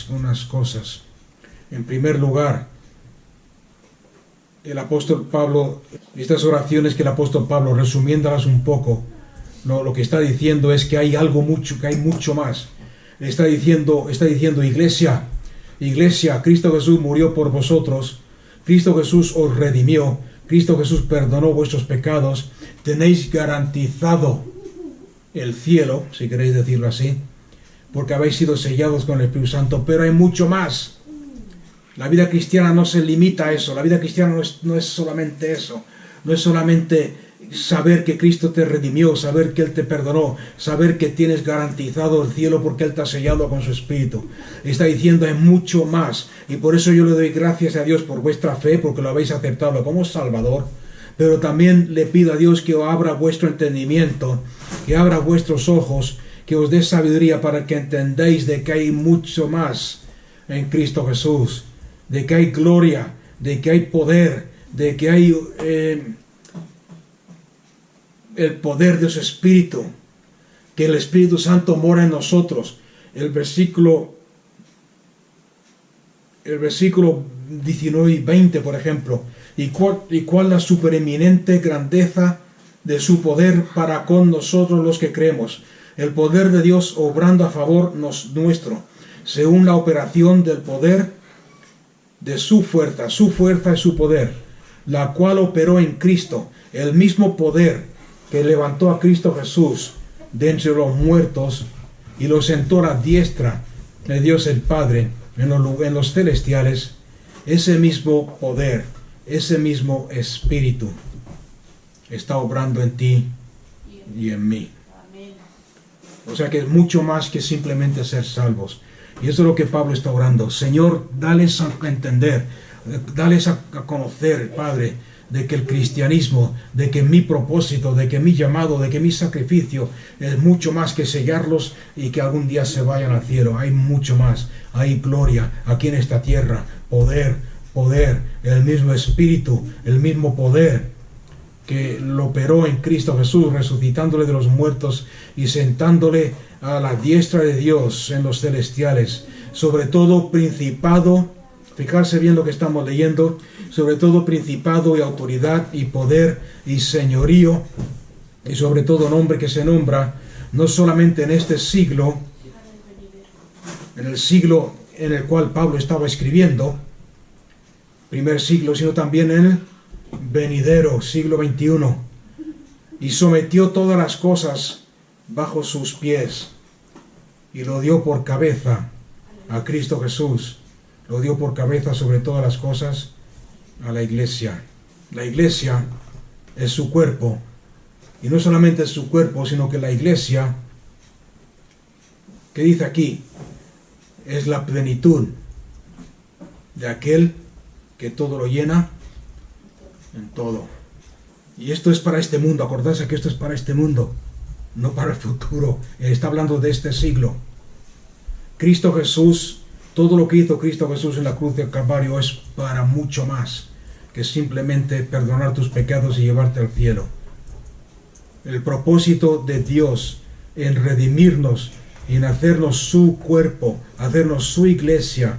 unas cosas. En primer lugar, el apóstol Pablo, estas oraciones que el apóstol Pablo, resumiéndolas un poco, lo que está diciendo es que hay algo mucho, que hay mucho más. Está diciendo, iglesia, Cristo Jesús murió por vosotros, Cristo Jesús os redimió, Cristo Jesús perdonó vuestros pecados, tenéis garantizado el cielo, si queréis decirlo así, porque habéis sido sellados con el Espíritu Santo, pero hay mucho más. La vida cristiana no se limita a eso, la vida cristiana no es solamente eso, no es solamente saber que Cristo te redimió, saber que Él te perdonó, saber que tienes garantizado el cielo porque Él te ha sellado con su Espíritu. Está diciendo es mucho más, y por eso yo le doy gracias a Dios por vuestra fe, porque lo habéis aceptado como Salvador, pero también le pido a Dios que abra vuestro entendimiento, que abra vuestros ojos, que os dé sabiduría para que entendáis de que hay mucho más en Cristo Jesús, de que hay gloria, de que hay poder, de que hay el poder de su Espíritu, que el Espíritu Santo mora en nosotros. El versículo 19 y 20, por ejemplo, y cuál la supereminente grandeza de su poder para con nosotros los que creemos. El poder de Dios obrando a favor nuestro, según la operación del poder de su fuerza es su poder, la cual operó en Cristo, el mismo poder que levantó a Cristo Jesús de entre los muertos y lo sentó a la diestra de Dios el Padre en los celestiales. Ese mismo poder, ese mismo Espíritu está obrando en ti y en mí. O sea que es mucho más que simplemente ser salvos. Y eso es lo que Pablo está orando. Señor, dales a entender, dales a conocer, Padre, de que el cristianismo, de que mi propósito, de que mi llamado, de que mi sacrificio es mucho más que sellarlos y que algún día se vayan al cielo. Hay mucho más. Hay gloria aquí en esta tierra, poder, el mismo Espíritu, el mismo poder que lo operó en Cristo Jesús, resucitándole de los muertos y sentándole a la diestra de Dios en los celestiales. Sobre todo principado, fijarse bien lo que estamos leyendo, sobre todo principado y autoridad y poder y señorío, y sobre todo nombre que se nombra, no solamente en este siglo, en el siglo en el cual Pablo estaba escribiendo, primer siglo, sino también en el venidero, siglo XXI, y sometió todas las cosas bajo sus pies, y lo dio por cabeza a Cristo Jesús, lo dio por cabeza sobre todas las cosas a la iglesia. La iglesia es su cuerpo, y no solamente es su cuerpo, sino que la iglesia, ¿qué dice aquí? Es la plenitud de aquel que todo lo llena en todo. Y esto es para este mundo, acordarse que esto es para este mundo, no para el futuro. Está hablando de este siglo. Cristo Jesús, todo lo que hizo Cristo Jesús en la cruz del Calvario es para mucho más que simplemente perdonar tus pecados y llevarte al cielo. El propósito de Dios en redimirnos y en hacernos su cuerpo, hacernos su iglesia,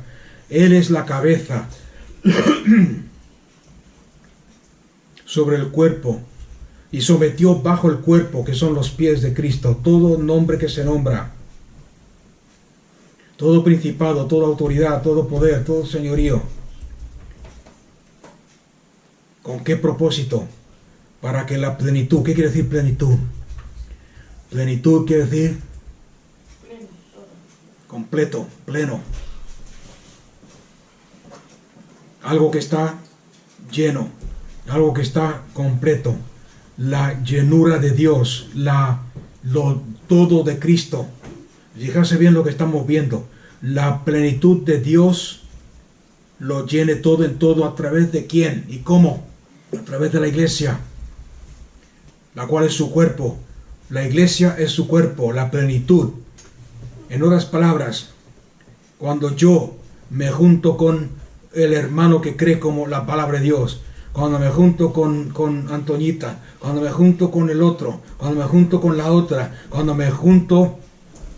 Él es la cabeza sobre el cuerpo, y sometió bajo el cuerpo, que son los pies de Cristo, todo nombre que se nombra, todo principado, toda autoridad, todo poder, todo señorío. ¿Con qué propósito? Para que la plenitud, ¿qué quiere decir plenitud? Plenitud quiere decir completo, pleno. algo que está lleno, algo que está completo, la llenura de Dios, todo de Cristo. Fíjense bien lo que estamos viendo, la plenitud de Dios lo llene todo en todo. ¿A través de quién y cómo? A través de la iglesia, la cual es su cuerpo. La iglesia es su cuerpo, la plenitud. En otras palabras, cuando yo me junto con el hermano que cree como la palabra de Dios, cuando me junto con Antoñita, cuando me junto con el otro, cuando me junto con la otra, cuando me junto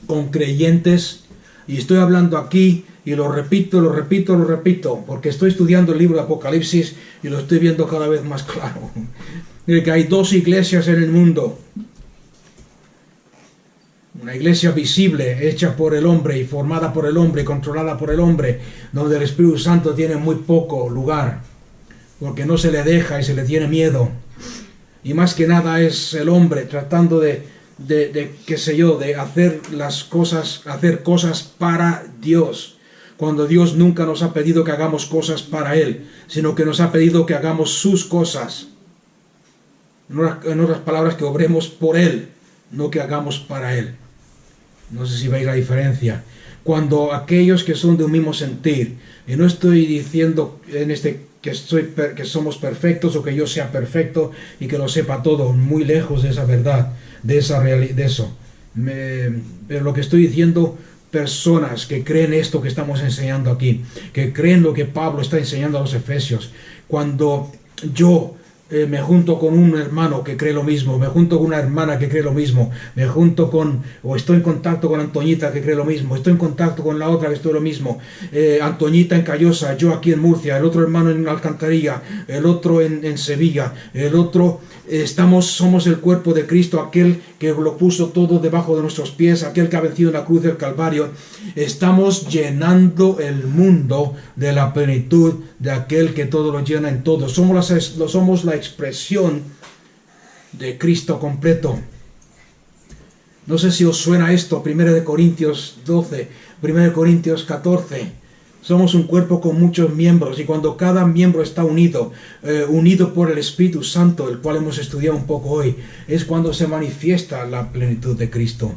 con creyentes, y estoy hablando aquí, y lo repito, porque estoy estudiando el libro de Apocalipsis y lo estoy viendo cada vez más claro. Que hay dos iglesias en el mundo. Una iglesia visible, hecha por el hombre y formada por el hombre y controlada por el hombre, donde el Espíritu Santo tiene muy poco lugar, porque no se le deja y se le tiene miedo. Y más que nada es el hombre tratando de qué sé yo, de hacer cosas para Dios, cuando Dios nunca nos ha pedido que hagamos cosas para Él, sino que nos ha pedido que hagamos sus cosas. En otras palabras, que obremos por Él, no que hagamos para Él. No sé si veis la diferencia. Cuando aquellos que son de un mismo sentir, y no estoy diciendo que somos perfectos o que yo sea perfecto y que lo sepa todo, muy lejos de esa verdad, de esa realidad, de eso. Pero lo que estoy diciendo, personas que creen esto que estamos enseñando aquí, que creen lo que Pablo está enseñando a los Efesios, cuando yo me junto con un hermano que cree lo mismo, me junto con una hermana que cree lo mismo, o estoy en contacto con Antoñita que cree lo mismo, estoy en contacto con la otra que estoy lo mismo, Antoñita en Callosa, yo aquí en Murcia, el otro hermano en Alcantarilla, el otro en Sevilla, el otro, somos el cuerpo de Cristo, aquel que lo puso todo debajo de nuestros pies, aquel que ha vencido en la cruz del Calvario. Estamos llenando el mundo de la plenitud de aquel que todo lo llena en todo. Somos la expresión de Cristo completo. No sé si os suena esto, 1 Corintios 12, 1 Corintios 14. Somos un cuerpo con muchos miembros, y cuando cada miembro está unido por el Espíritu Santo, el cual hemos estudiado un poco hoy, es cuando se manifiesta la plenitud de Cristo.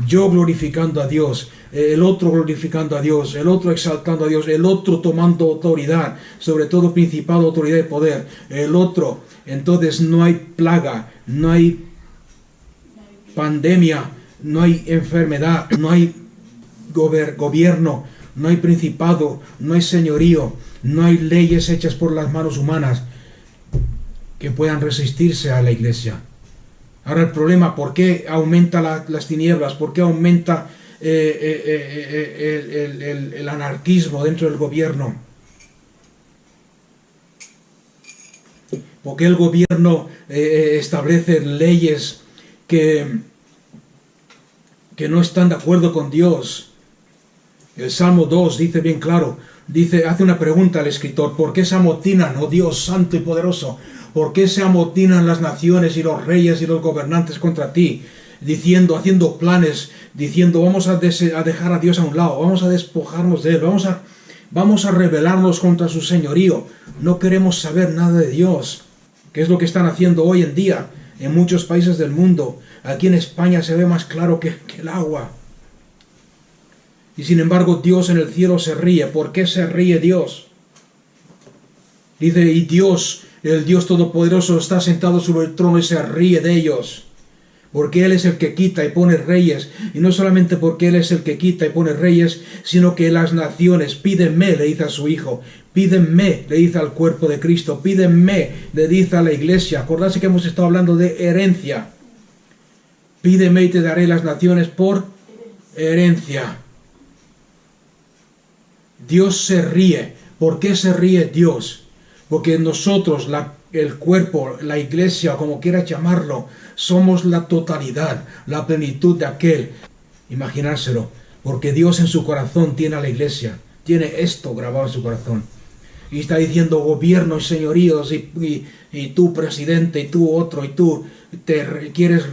Yo glorificando a Dios, el otro glorificando a Dios, el otro exaltando a Dios, el otro tomando autoridad, sobre todo principado, autoridad y poder, el otro. Entonces no hay plaga, no hay pandemia, no hay enfermedad, no hay gobierno, no hay principado, no hay señorío, no hay leyes hechas por las manos humanas que puedan resistirse a la iglesia. Ahora el problema, ¿por qué aumenta las tinieblas? ¿Por qué aumenta el anarquismo dentro del gobierno? ¿Por qué el gobierno establece leyes que no están de acuerdo con Dios? El Salmo 2 dice bien claro, hace una pregunta al escritor: ¿por qué se amotinan, oh Dios santo y poderoso? ¿Por qué se amotinan las naciones y los reyes y los gobernantes contra ti? Haciendo planes, diciendo vamos a dejar a Dios a un lado, vamos a despojarnos de Él, vamos a rebelarnos contra su señorío. No queremos saber nada de Dios, que es lo que están haciendo hoy en día en muchos países del mundo. Aquí en España se ve más claro que el agua. Y sin embargo Dios en el cielo se ríe. ¿Por qué se ríe Dios? Dice, y Dios, el Dios Todopoderoso, está sentado sobre el trono y se ríe de ellos. Porque Él es el que quita y pone reyes. Y no solamente porque Él es el que quita y pone reyes, sino que las naciones, pídenme, le dice a su Hijo. Pídenme, le dice al cuerpo de Cristo. Pídenme, le dice a la iglesia. Acordarse que hemos estado hablando de herencia. Pídeme y te daré las naciones por herencia. Dios se ríe. ¿Por qué se ríe Dios? Porque nosotros, el cuerpo, la iglesia, como quieras llamarlo, somos la totalidad, la plenitud de aquel. Imaginárselo, porque Dios en su corazón tiene a la iglesia, tiene esto grabado en su corazón. Y está diciendo gobiernos, señoríos, y tú presidente, y tú otro, y tú quieres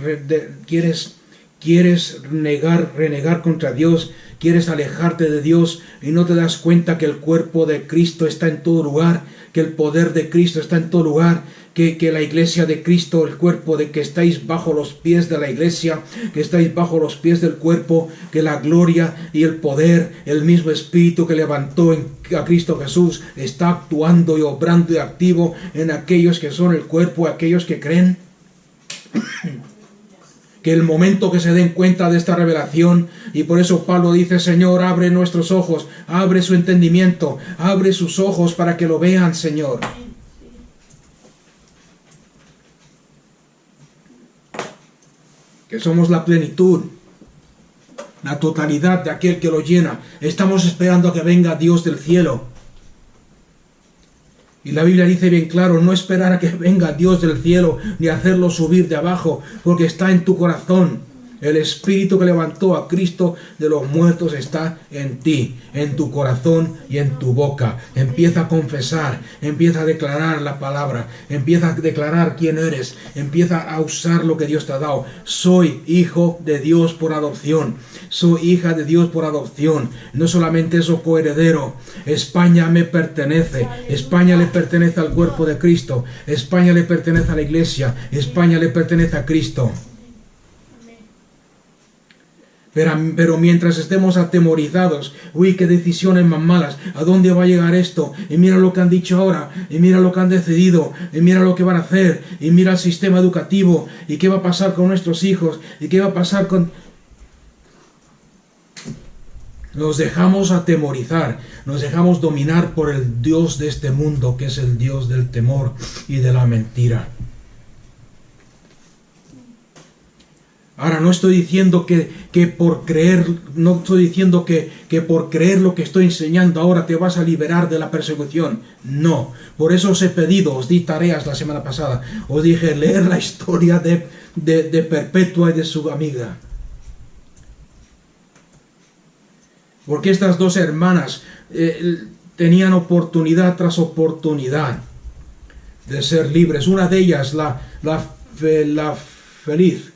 quieres renegar contra Dios, quieres alejarte de Dios y no te das cuenta que el cuerpo de Cristo está en todo lugar, que el poder de Cristo está en todo lugar, que la iglesia de Cristo, el cuerpo de que estáis bajo los pies de la iglesia, que estáis bajo los pies del cuerpo, que la gloria y el poder, el mismo Espíritu que levantó a Cristo Jesús, está actuando y obrando y activo en aquellos que son el cuerpo, aquellos que creen. Que el momento que se den cuenta de esta revelación, y por eso Pablo dice, Señor, abre nuestros ojos, abre su entendimiento, abre sus ojos para que lo vean, Señor. Que somos la plenitud, la totalidad de aquel que lo llena. Estamos esperando a que venga Dios del cielo. Y la Biblia dice bien claro, no esperar a que venga Dios del cielo, ni hacerlo subir de abajo, porque está en tu corazón. El Espíritu que levantó a Cristo de los muertos está en ti, en tu corazón y en tu boca. Empieza a confesar, empieza a declarar la palabra, empieza a declarar quién eres, empieza a usar lo que Dios te ha dado. Soy hijo de Dios por adopción, soy hija de Dios por adopción. No solamente eso, coheredero. España me pertenece, España le pertenece al cuerpo de Cristo, España le pertenece a la iglesia, España le pertenece a Cristo. Pero mientras estemos atemorizados, uy, qué decisiones más malas, ¿a dónde va a llegar esto? Y mira lo que han dicho ahora, y mira lo que han decidido, y mira lo que van a hacer, y mira el sistema educativo, y qué va a pasar con nuestros hijos, y qué va a pasar con... Nos dejamos atemorizar, nos dejamos dominar por el Dios de este mundo, que es el Dios del temor y de la mentira. Ahora, no estoy diciendo que por creer, no estoy diciendo que por creer lo que estoy enseñando ahora te vas a liberar de la persecución. No. Por eso os he pedido, os di tareas la semana pasada, os dije leer la historia de Perpetua y de su amiga. Porque estas dos hermanas tenían oportunidad tras oportunidad de ser libres. Una de ellas, la feliz,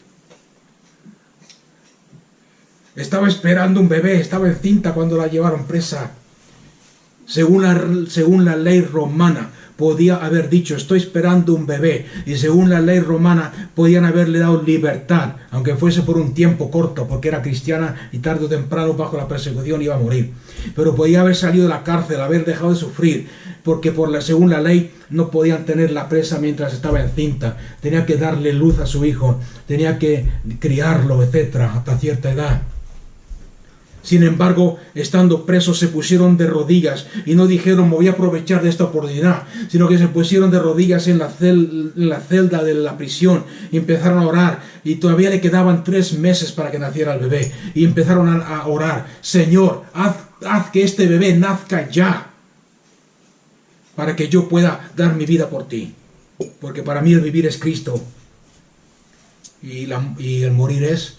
estaba esperando un bebé, estaba encinta cuando la llevaron presa. Según la ley romana, podía haber dicho, estoy esperando un bebé. Y según la ley romana, podían haberle dado libertad, aunque fuese por un tiempo corto, porque era cristiana y tarde o temprano bajo la persecución iba a morir. Pero podía haber salido de la cárcel, haber dejado de sufrir, porque según la ley no podían tenerla presa mientras estaba encinta. Tenía que darle luz a su hijo, tenía que criarlo, etcétera, hasta cierta edad. Sin embargo, estando presos, se pusieron de rodillas y no dijeron, me voy a aprovechar de esta oportunidad, sino que se pusieron de rodillas en la celda de la prisión y empezaron a orar. Y todavía le quedaban 3 meses para que naciera el bebé. Y empezaron a orar, Señor, haz que este bebé nazca ya, para que yo pueda dar mi vida por ti. Porque para mí el vivir es Cristo y el morir es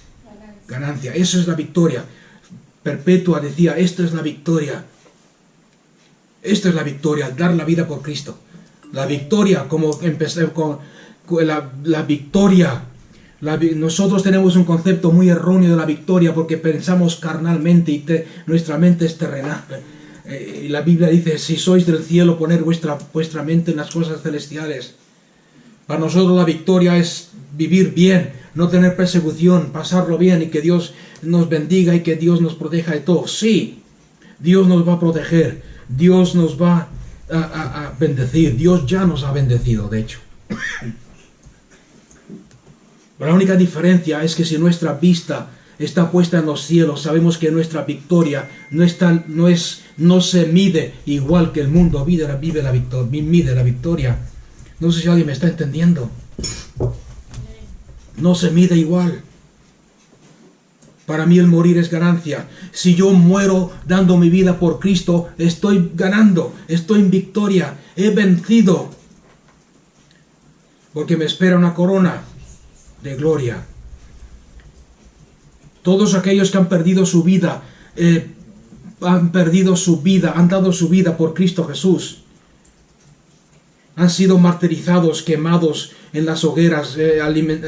ganancia. Eso es la victoria. Perpetua decía, esto es la victoria. Esto es la victoria, dar la vida por Cristo. La victoria, como empecé con la victoria. Nosotros tenemos un concepto muy erróneo de la victoria porque pensamos carnalmente y nuestra mente es terrenal. Y la Biblia dice, si sois del cielo, poner vuestra mente en las cosas celestiales. Para nosotros la victoria es vivir bien, no tener persecución, pasarlo bien y que Dios nos bendiga y que Dios nos proteja de todo. Sí, Dios nos va a proteger, Dios nos va a bendecir, Dios ya nos ha bendecido, de hecho. La única diferencia es que si nuestra vista está puesta en los cielos, sabemos que nuestra victoria no se mide igual que el mundo mide la victoria. No sé si alguien me está entendiendo. No se mide igual. Para mí el morir es ganancia. Si yo muero dando mi vida por Cristo, estoy ganando, estoy en victoria, he vencido. Porque me espera una corona de gloria. Todos aquellos que han perdido su vida, han dado su vida por Cristo Jesús. han sido martirizados, quemados en las hogueras,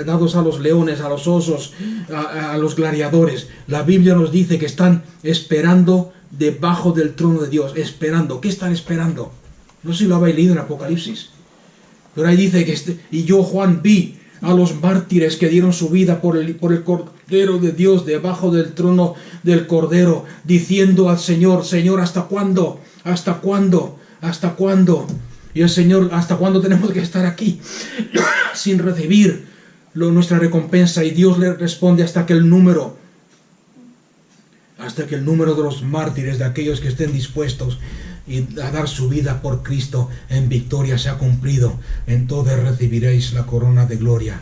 dados a los leones, a los osos, a los gladiadores. La Biblia nos dice que están esperando debajo del trono de Dios, esperando. ¿Qué están esperando? No sé si lo habéis leído en Apocalipsis, pero ahí dice que y yo, Juan, vi a los mártires que dieron su vida por el Cordero de Dios, debajo del trono del Cordero, diciendo al Señor: Señor, ¿hasta cuándo? ¿Hasta cuándo? ¿Hasta cuándo? Y el Señor: ¿hasta cuándo tenemos que estar aquí sin recibir nuestra recompensa? Y Dios le responde: hasta que el número de los mártires, de aquellos que estén dispuestos a dar su vida por Cristo en victoria, se ha cumplido. Entonces recibiréis la corona de gloria.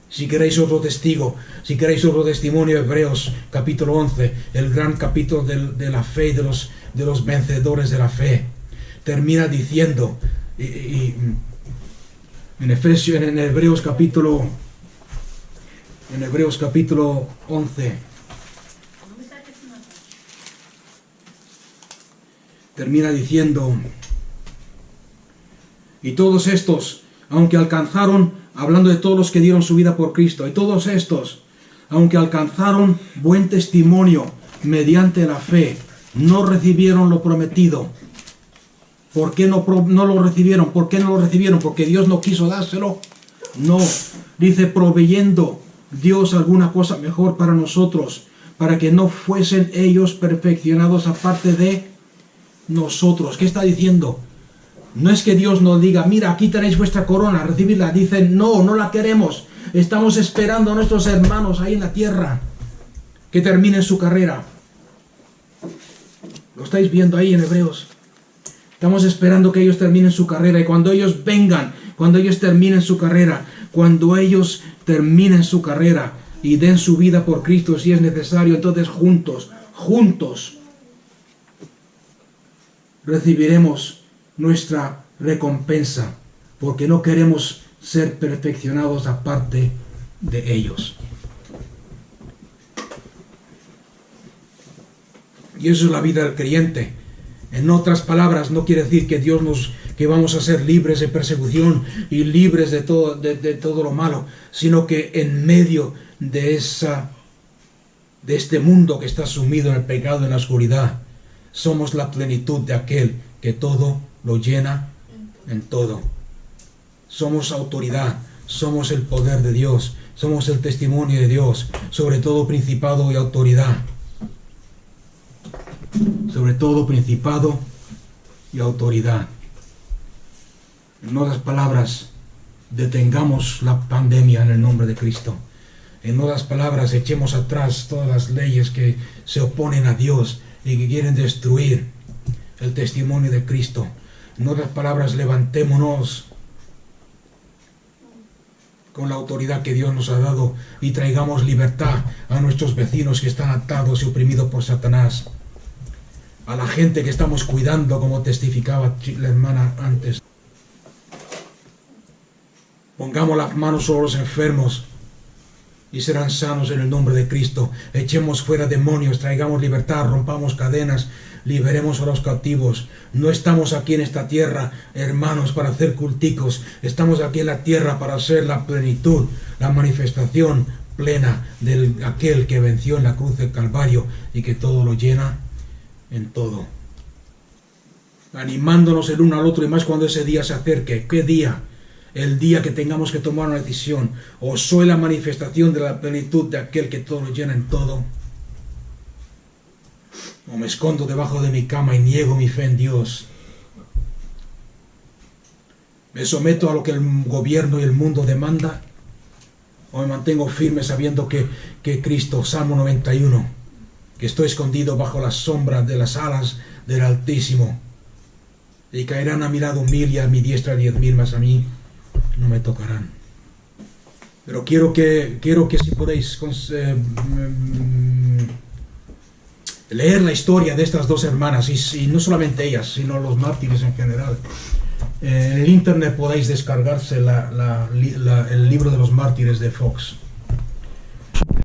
Si queréis otro testigo, si queréis otro testimonio, Hebreos capítulo 11, el gran capítulo de la fe, de los vencedores de la fe, termina diciendo, en Hebreos capítulo 11, termina diciendo: y todos estos, aunque alcanzaron, hablando de todos los que dieron su vida por Cristo, y todos estos, aunque alcanzaron buen testimonio mediante la fe, no recibieron lo prometido. ¿Por qué no lo recibieron? ¿Por qué no lo recibieron? ¿Porque Dios no quiso dárselo? No. Dice: proveyendo Dios alguna cosa mejor para nosotros, para que no fuesen ellos perfeccionados aparte de nosotros. ¿Qué está diciendo? No es que Dios nos diga: mira, aquí tenéis vuestra corona, recibidla. Dicen: no, no la queremos. Estamos esperando a nuestros hermanos ahí en la tierra que terminen su carrera. Lo estáis viendo ahí en Hebreos. Estamos esperando que ellos terminen su carrera, y cuando ellos vengan, cuando ellos terminen su carrera, y den su vida por Cristo si es necesario, entonces juntos recibiremos nuestra recompensa, porque no queremos ser perfeccionados aparte de ellos. Y eso es la vida del creyente. En otras palabras, no quiere decir que que vamos a ser libres de persecución y libres de todo lo malo, sino que en medio de este mundo que está sumido en el pecado, en la oscuridad, somos la plenitud de aquel que todo lo llena en todo. Somos autoridad, somos el poder de Dios, somos el testimonio de Dios, sobre todo principado y autoridad. Sobre todo principado y autoridad. En otras palabras, detengamos la pandemia en el nombre de Cristo. En otras palabras, echemos atrás todas las leyes que se oponen a Dios y que quieren destruir el testimonio de Cristo. En otras palabras, levantémonos con la autoridad que Dios nos ha dado y traigamos libertad a nuestros vecinos que están atados y oprimidos por Satanás. A la gente que estamos cuidando, como testificaba la hermana antes. Pongamos las manos sobre los enfermos y serán sanos en el nombre de Cristo. Echemos fuera demonios, traigamos libertad, rompamos cadenas, liberemos a los cautivos. No estamos aquí en esta tierra, hermanos, para hacer culticos. Estamos aquí en la tierra para hacer la plenitud, la manifestación plena de aquel que venció en la cruz del Calvario y que todo lo llena en todo. Animándonos el uno al otro, y más cuando ese día se acerque. ¿Qué día? El día que tengamos que tomar una decisión. O soy la manifestación de la plenitud de aquel que todo lo llena en todo, o me escondo debajo de mi cama y niego mi fe en Dios. Me someto a lo que el gobierno y el mundo demanda, o me mantengo firme sabiendo que Cristo, Salmo 91, que estoy escondido bajo la sombra de las alas del Altísimo, y caerán a mi lado 1000 y a mi diestra 10.000, mas a mí no me tocarán. Pero quiero que si podéis leer la historia de estas dos hermanas, y no solamente ellas, sino los mártires en general. En el internet podéis descargarse el libro de los mártires de Fox.